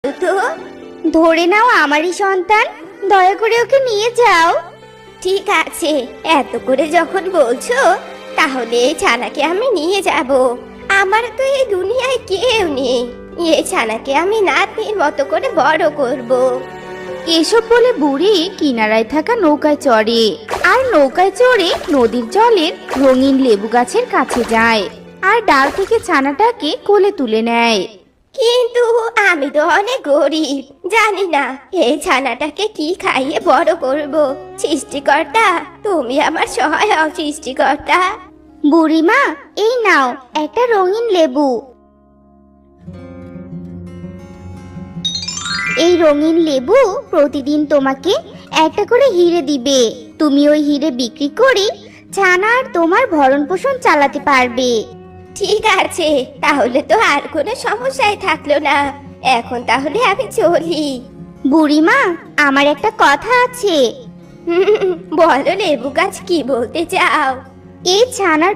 তো ধরে নাও আমারই সন্তান, দয়া করে ওকে নিয়ে যাও। ঠিক আছে, এত করে যখন বলছো তাহলে এই ছানাকে আমি নিয়ে যাব। আমার তো এই দুনিয়ায় কেউ নেই, এই ছানাকে আমি নাতনির মতো করে বড় করব। এসব বলে বুড়ি কিনারায় থাকা নৌকায় চড়ে আর নৌকায় চড়ে নদীর জলের রঙিন লেবু গাছের কাছে যায় আর ডাল থেকে ছানাটাকে কোলে তুলে নেয়। কিন্তু আমি তো অনেক গরিব, জানি না এই ছানাটাকে কি খাইয়ে বড় করব। সৃষ্টিকর্তা, তুমি আমার সহায় হও সৃষ্টিকর্তা। বুড়িমা, এই নাও একটা রঙিন লেবু। এই রঙিন লেবু প্রতিদিন তোমাকে একটা করে হিরে দিবে। তুমি ওই হিরে বিক্রি করে ছানা আর তোমার ভরণ পোষণ চালাতে পারবে। ঠিক আছে, তাহলে তো আর কোনো সমস্যাই থাকলো না। এখন তাহলে আমি চলি। বুড়িমা, আমার একটা কথা আছে। বলো লেবু গাছ, কি বলতে চাও? এই ছানার